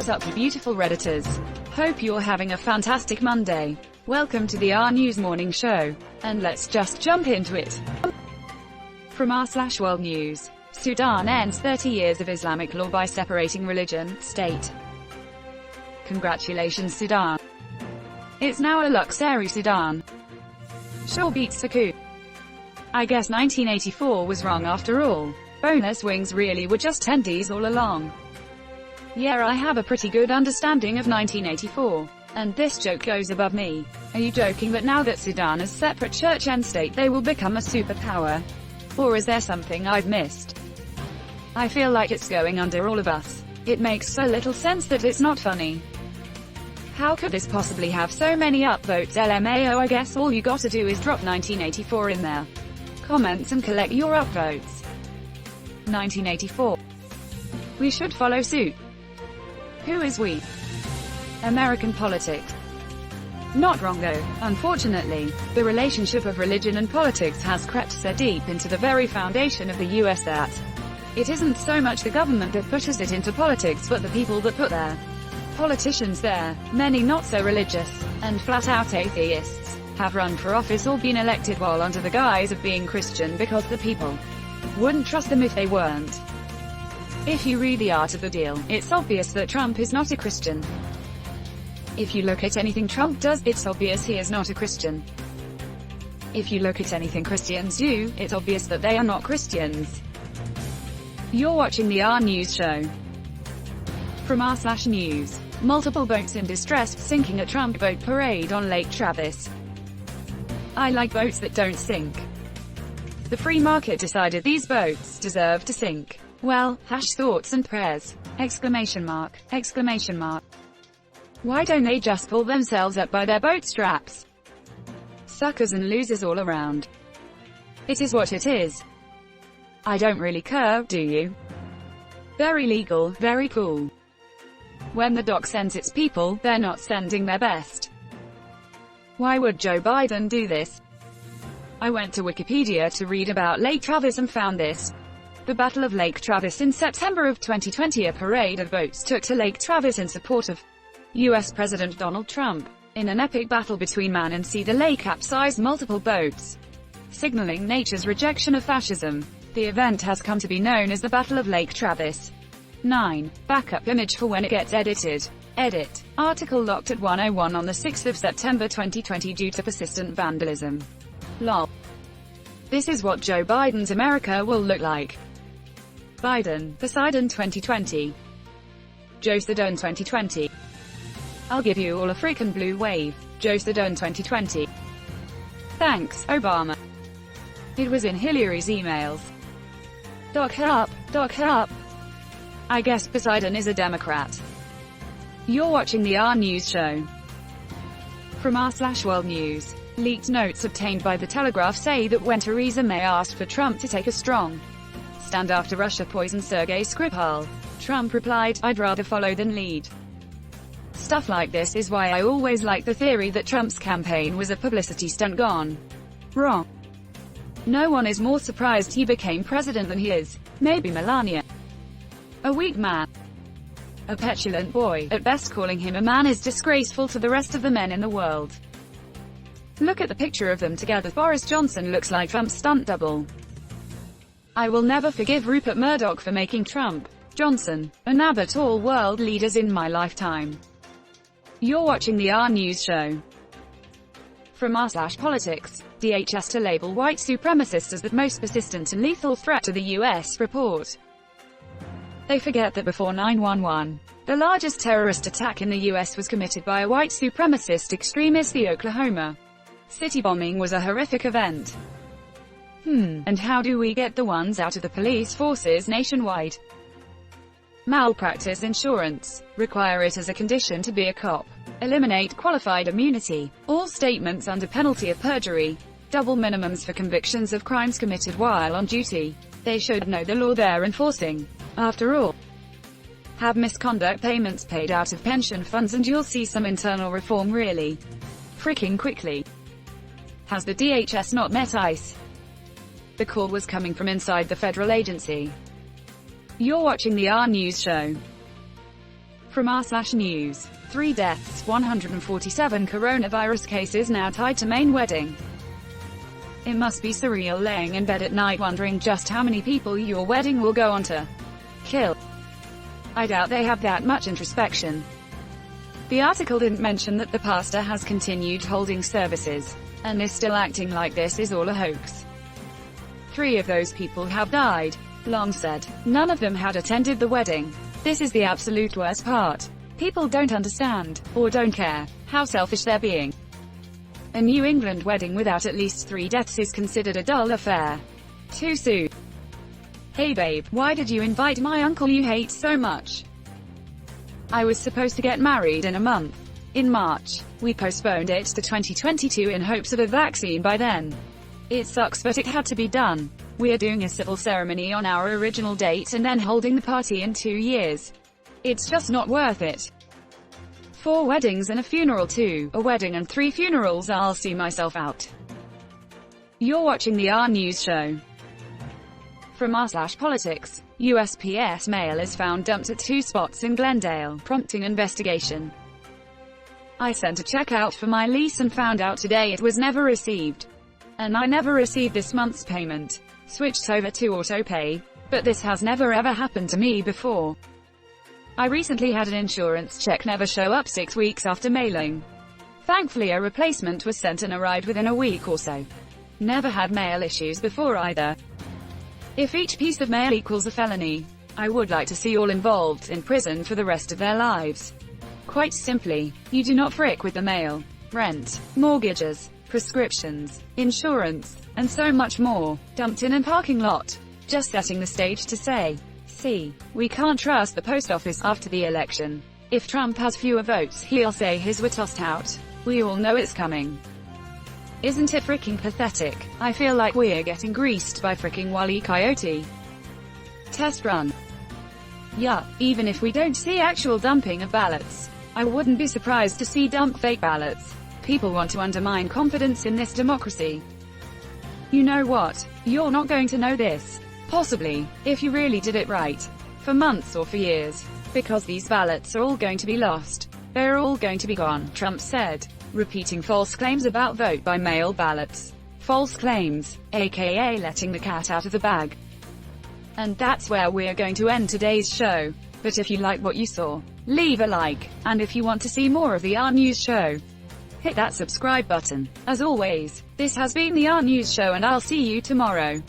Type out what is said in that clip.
What's up, you beautiful Redditors? Hope you're having a fantastic Monday. Welcome to the RNEWS Morning Show. And let's just jump into it. From r/World News. Sudan ends 30 years of Islamic law by separating religion, state. Congratulations, Sudan. It's now a luxury Sudan. Sure beats a coup. I guess 1984 was wrong after all. Bonus wings really were just tendies all along. Yeah, I have a pretty good understanding of 1984. And this joke goes above me. Are you joking that now that Sudan is separate church and state they will become a superpower? Or is there something I've missed? I feel like it's going under all of us. It makes so little sense that it's not funny. How could this possibly have so many upvotes? LMAO, I guess all you gotta do is drop 1984 in there. Comments and collect your upvotes. 1984. We should follow suit. Who is we? American politics. Not wrong though. Unfortunately, the relationship of religion and politics has crept so deep into the very foundation of the US that it isn't so much the government that pushes it into politics but the people that put their politicians there, many not so religious, and flat-out atheists, have run for office or been elected while under the guise of being Christian because the people wouldn't trust them if they weren't. If you read The Art of the Deal, it's obvious that Trump is not a Christian. If you look at anything Trump does, it's obvious he is not a Christian. If you look at anything Christians do, it's obvious that they are not Christians. You're watching the RNews show. From r/News. Multiple boats in distress sinking at Trump boat parade on Lake Travis. I like boats that don't sink. The free market decided these boats deserve to sink. Well, thoughts and prayers! Exclamation mark, exclamation mark. Why don't they just pull themselves up by their boat straps? Suckers and losers all around. It is what it is. I don't really care, do you? Very legal, very cool. When the doc sends its people, they're not sending their best. Why would Joe Biden do this? I went to Wikipedia to read about Lake Travis and found this. The Battle of Lake Travis in September of 2020, a parade of boats took to Lake Travis in support of U.S. President Donald Trump. In an epic battle between man and sea, the lake capsized multiple boats, signaling nature's rejection of fascism. The event has come to be known as the Battle of Lake Travis. 9. Backup image for when it gets edited. Edit. Article locked at 1:01 on the 6th of September 2020 due to persistent vandalism. Lol. This is what Joe Biden's America will look like. Biden, Poseidon 2020. Joe Sudan 2020. I'll give you all a freaking blue wave. Joe Sudan 2020. Thanks, Obama. It was in Hillary's emails. Doc her up, doc her up. I guess Poseidon is a Democrat. You're watching the RNews show. From r/World News. Leaked notes obtained by the Telegraph say that when Theresa May asked for Trump to take a strong stand after Russia poisoned Sergei Skripal, Trump replied, "I'd rather follow than lead." Stuff like this is why I always like the theory that Trump's campaign was a publicity stunt gone wrong. No one is more surprised he became president than he is. Maybe Melania. A weak man. A petulant boy. At best, calling him a man is disgraceful to the rest of the men in the world. Look at the picture of them together. Boris Johnson looks like Trump's stunt double. I will never forgive Rupert Murdoch for making Trump, Johnson, and Abbott all world leaders in my lifetime. You're watching the RNews show. From r/Politics. DHS to label white supremacists as the most persistent and lethal threat to the US report. They forget that before 9/11, the largest terrorist attack in the US was committed by a white supremacist extremist. The Oklahoma City bombing was a horrific event. And how do we get the ones out of the police forces nationwide? Malpractice insurance. Require it as a condition to be a cop. Eliminate qualified immunity. All statements under penalty of perjury. Double minimums for convictions of crimes committed while on duty. They should know the law they're enforcing. After all, have misconduct payments paid out of pension funds and you'll see some internal reform really freaking quickly. Has the DHS not met ICE? The call was coming from inside the federal agency. You're watching the RNews show. From r/news. 3 deaths, 147 coronavirus cases now tied to Maine wedding. It must be surreal laying in bed at night wondering just how many people your wedding will go on to kill. I doubt they have that much introspection. The article didn't mention that the pastor has continued holding services, and is still acting like this is all a hoax. 3 of those people have died. Long said. None of them had attended the wedding. This is the absolute worst part. People don't understand, or don't care, how selfish they're being. A New England wedding without at least 3 deaths is considered a dull affair. Too soon. Hey babe, why did you invite my uncle you hate so much? I was supposed to get married in a month. In March. We postponed it to 2022 in hopes of a vaccine by then. It sucks but it had to be done. We are doing a civil ceremony on our original date and then holding the party in 2 years. It's just not worth it. 4 weddings and a funeral too. A wedding and 3 funerals, I'll see myself out. You're watching the RNEWS show. From r/politics. USPS mail is found dumped at 2 spots in Glendale, prompting investigation. I sent a check out for my lease and found out today it was never received. And I never received this month's payment. Switched over to autopay, but this has never ever happened to me before. I recently had an insurance check never show up 6 weeks after mailing. Thankfully a replacement was sent and arrived within a week or so. Never had mail issues before either. If each piece of mail equals a felony, I would like to see all involved in prison for the rest of their lives. Quite simply, you do not frick with the mail. Rent, mortgages, prescriptions, insurance, and so much more, dumped in a parking lot. Just setting the stage to say, see, we can't trust the post office after the election. If Trump has fewer votes he'll say his were tossed out. We all know it's coming. Isn't it freaking pathetic? I feel like we're getting greased by freaking Wile E. Coyote. Test run. Yeah, even if we don't see actual dumping of ballots, I wouldn't be surprised to see dump fake ballots. People want to undermine confidence in this democracy. You know what? You're not going to know this. Possibly, if you really did it right. For months or for years. Because these ballots are all going to be lost. They're all going to be gone, Trump said, repeating false claims about vote-by-mail ballots. False claims, aka letting the cat out of the bag. And that's where we're going to end today's show. But if you like what you saw, leave a like, and if you want to see more of the RNEWS show, hit that subscribe button. As always, this has been the RNEWS show and I'll see you tomorrow.